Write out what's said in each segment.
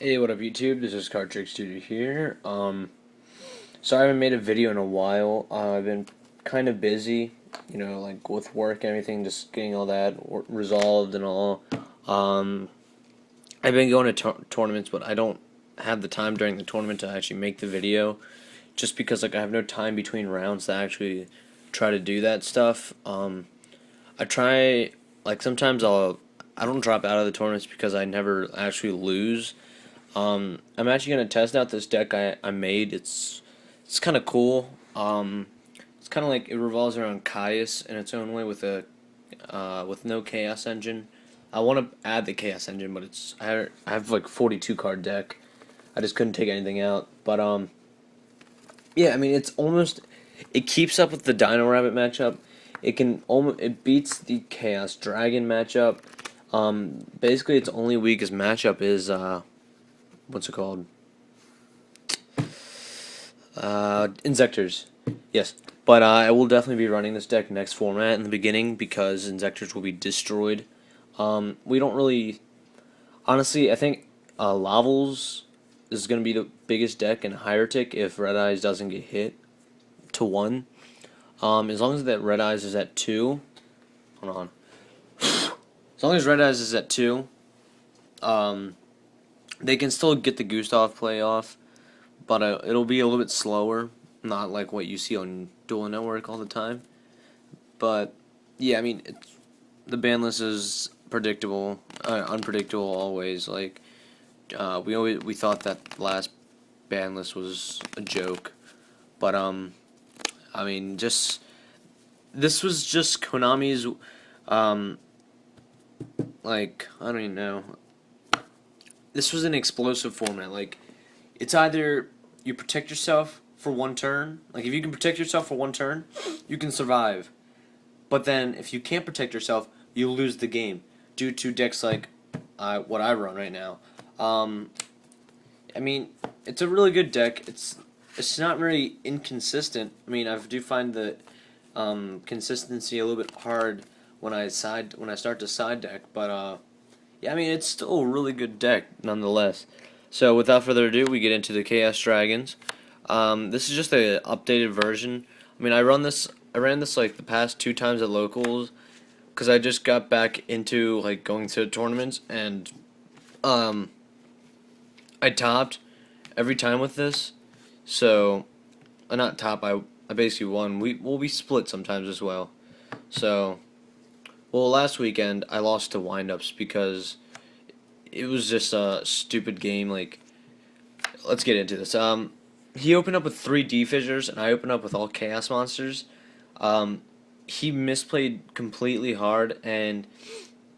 Hey, what up YouTube? This is Cartrick Studio here. So I haven't made a video in a while. I've been kind of busy, like with work and everything, just getting all that resolved and all. Um, I've been going to tournaments, but I don't have the time during the tournament to actually make the video, just because like I have no time between rounds to actually try to do that stuff. I try, like sometimes I don't drop out of the tournaments because I never actually lose. I'm actually gonna test out this deck I made. It's kind of cool. It's kind of like it revolves around caius in its own way with no chaos engine. I want to add the chaos engine, but I have like 42 card deck. I just couldn't take anything out. But yeah, I mean it keeps up with the Dino Rabbit matchup. It beats the Chaos Dragon matchup. Basically its only weakest matchup is what's it called? Insectors. Yes. But I will definitely be running this deck next format in the beginning because Insectors will be destroyed. We don't really... Honestly, I think Lavels is going to be the biggest deck in Higher Tick if Red Eyes doesn't get hit to 1. As long as that Red Eyes is at 2... Hold on. As long as Red Eyes is at 2, they can still get the Gustav play off, but it'll be a little bit slower, not like what you see on Dual Network all the time. But yeah, I mean, the ban list is predictable, unpredictable always. Like we thought that last ban list was a joke, but I mean, this was just Konami's like I don't even know. This was an explosive format. Like, it's either you protect yourself for one turn. Like, if you can protect yourself for one turn, you can survive. But then, if you can't protect yourself, you lose the game due to decks like what I run right now. I mean, it's a really good deck. It's not very inconsistent. I mean, I do find the consistency a little bit hard when I start to side deck, but yeah, I mean, it's still a really good deck, nonetheless. So, without further ado, we get into the Chaos Dragons. This is just an updated version. I mean, I ran this like the past 2 times at locals, because I just got back into like going to tournaments, and I topped every time with this. So, not top. I basically won. We split sometimes as well. So. Well, last weekend I lost to windups because it was just a stupid game. Like, let's get into this. He opened up with 3 D fissures, and I opened up with all chaos monsters. He misplayed completely hard, and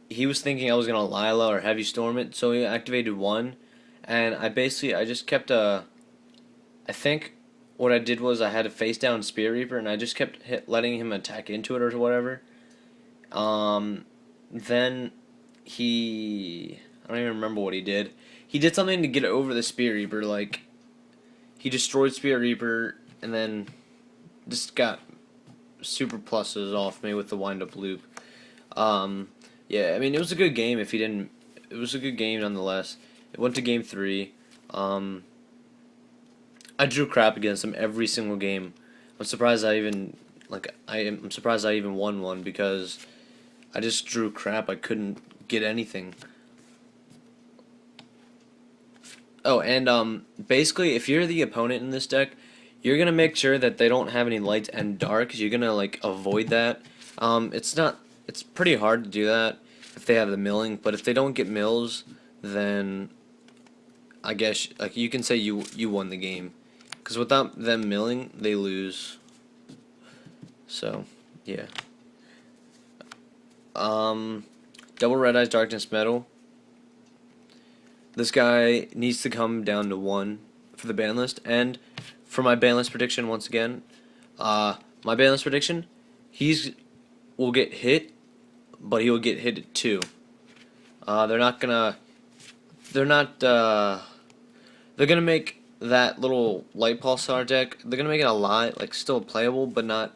he was thinking I was gonna Lila or Heavy Storm it, so he activated 1, and I just kept I think what I did was I had a face down Spear Reaper, and I just kept letting him attack into it or whatever. Then I don't even remember what he did. He did something to get over the Spear Reaper, like, he destroyed Spear Reaper, and then just got super pluses off me with the wind-up loop. Yeah, I mean, it was a good game if he didn't, it was a good game nonetheless. It went to game 3. I drew crap against him every single game. I'm surprised I'm surprised I even won one because I just drew crap. I couldn't get anything. Oh, and basically, if you're the opponent in this deck, you're gonna make sure that they don't have any lights and dark. You're gonna like avoid that. It's pretty hard to do that if they have the milling. But if they don't get mills, then I guess like you can say you won the game, because without them milling, they lose. So, yeah. Double Red Eyes Darkness Metal. This guy needs to come down to 1 for the ban list. And for my ban list prediction, once again, my ban list prediction, will get hit, but he will get hit at 2. They're gonna make that little Light Pulsar deck, they're gonna make it a lot, like, still playable, but not,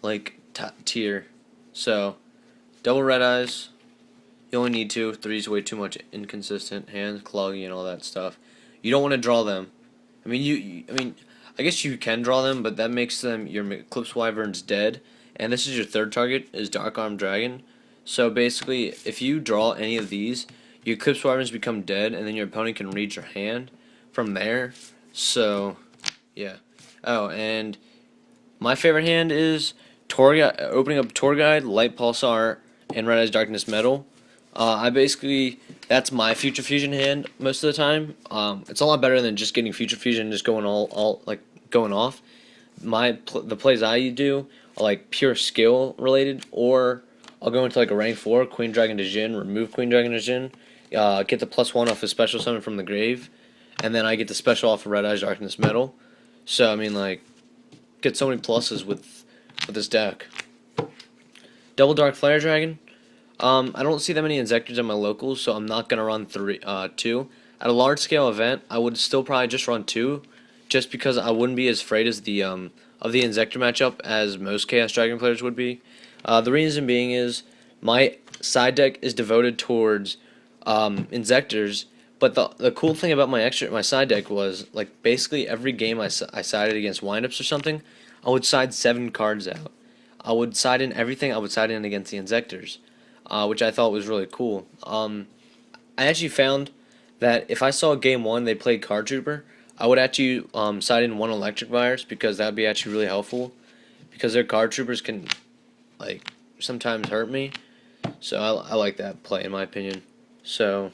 like, top tier. So, double Red Eyes, You only need 2. 3's way too much inconsistent hands, cloggy, and all that stuff. You don't want to draw them. I mean, I guess you can draw them, but that makes them your Eclipse Wyverns dead. And this is your third target, is Dark Arm Dragon. So basically, if you draw any of these, your Eclipse Wyverns become dead, and then your opponent can read your hand from there. So, yeah. Oh, and my favorite hand is opening up Tour Guide, Light Pulsar, and Red Eyes Darkness Metal. That's my Future Fusion hand most of the time. It's a lot better than just getting Future Fusion and just going going off. The plays I do are like pure skill related, or I'll go into like a rank 4, Queen Dragon de Jin, remove Queen Dragon de Jin, get the +1 off a special summon from the grave, and then I get the special off of Red Eyes Darkness Metal. So I mean, like, get so many pluses with this deck. Double Dark Flare Dragon. I don't see that many Inzectors at my locals, so I'm not gonna run 2. At a large scale event, I would still probably just run 2, just because I wouldn't be as afraid as the Inzector matchup as most Chaos Dragon players would be. The reason being is my side deck is devoted towards Inzectors, but the cool thing about my side deck was, like, basically every game I sided against windups or something, I would side 7 cards out. I would side in everything. I would side in against the Inzectors, which I thought was really cool. I actually found that if I saw game 1 they played Card Trooper, I would actually side in 1 Electric Virus, because that would be actually really helpful, because their Card Troopers can, like, sometimes hurt me. So I like that play, in my opinion. So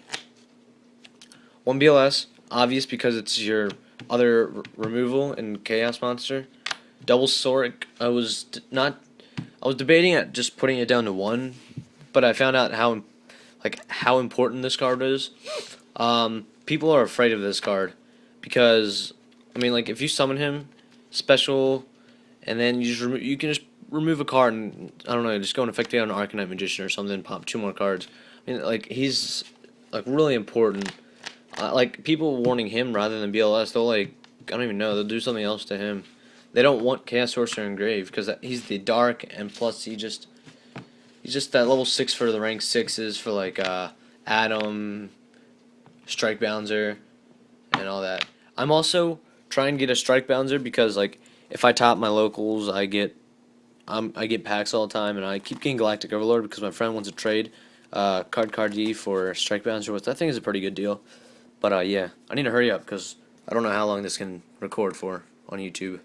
1 BLS, obvious because it's your other removal and Chaos Monster. Double Soric, I was debating at just putting it down to 1, but I found out how important this card is. People are afraid of this card because, I mean, like, if you summon him special, and then you can just remove a card and, I don't know, just go and effectively on an Arcanite Magician or something, pop 2 more cards. I mean, like, he's, like, really important. Like, people warning him rather than BLS, they'll, like, I don't even know, they'll do something else to him. They don't want Chaos Sorcerer Engraved because he's the dark, and plus he's just that level 6 for the rank 6s for, like, Adam, Strike Bouncer, and all that. I'm also trying to get a Strike Bouncer because, like, if I top my locals, I get packs all the time, and I keep getting Galactic Overlord because my friend wants to trade Card D for Strike Bouncer, which I think is a pretty good deal. But yeah, I need to hurry up because I don't know how long this can record for on YouTube.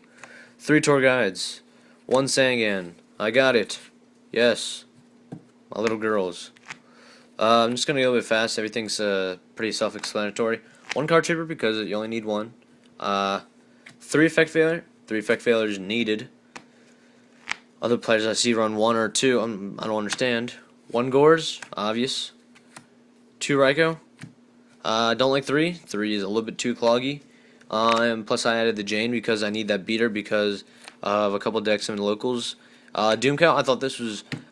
3 tour guides, 1 Sangan. I got it. Yes, my little girls. I'm just gonna go a bit fast. Everything's pretty self-explanatory. 1 Card Trooper because you only need 1. 3 Effect Failure. 3 Effect Failures needed. Other players I see run 1 or 2. I don't understand. 1 Gores, obvious. 2 Raikou. Don't like 3. 3 is a little bit too cloggy. And plus I added the Jane because I need that beater because of a couple decks in the locals. Doomcow, I thought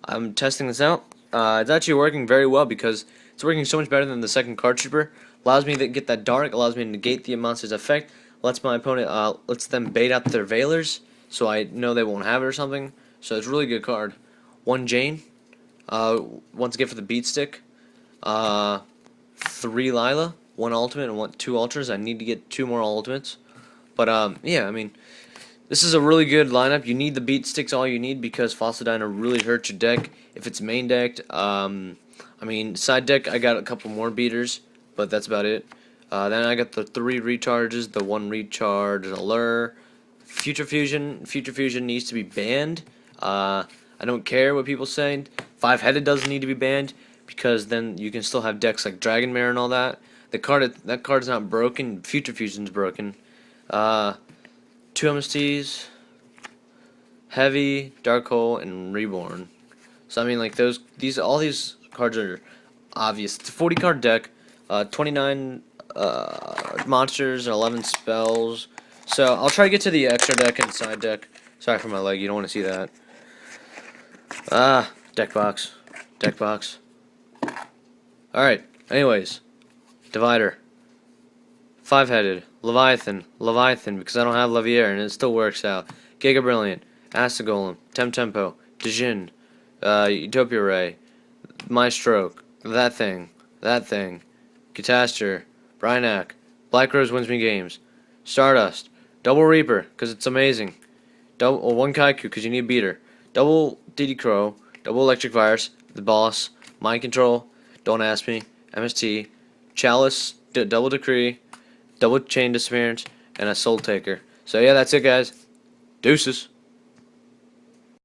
I'm testing this out. It's actually working very well because it's working so much better than the second Card Trooper. Allows me to get that dark, allows me to negate the monster's effect, lets my opponent, lets them bait out their Veilers, so I know they won't have it or something. So it's a really good card. 1 Jane, once again for the beat stick. 3 Lila, 1 ultimate and 2 ultras. I need to get 2 more ultimates. But yeah, I mean, this is a really good lineup. You need the beat sticks, all you need, because Fossil Diner really hurts your deck if it's main decked. I mean, side deck, I got a couple more beaters, but that's about it. Then I got the 3 recharges, the 1 recharge, an Allure. Future Fusion needs to be banned. I don't care what people say. 5-headed doesn't need to be banned because then you can still have decks like Dragon Mare and all that. That card's not broken. Future Fusion's broken. 2 MSTs, Heavy, Dark Hole, and Reborn. So I mean, like, all these cards are obvious. It's a 40 card deck, 29 monsters, and 11 spells. So I'll try to get to the extra deck and side deck. Sorry for my leg. You don't want to see that. Deck box. Alright, anyways. Divider. 5-headed. Leviathan, because I don't have Levier, and it still works out. Giga Brilliant. Astagolem. Tempo. Djinn. Utopia Ray. My Stroke. that thing, Catastor, Brinac, Black Rose wins me games, Stardust, double Reaper because it's amazing, double one Kaiku because you need a beater, double DD Crow, double Electric Virus, the boss, Mind Control, Don't Ask Me, MST, Chalice, double Decree, double Chain Disappearance, and a Soul Taker. So yeah, that's it, guys. Deuces.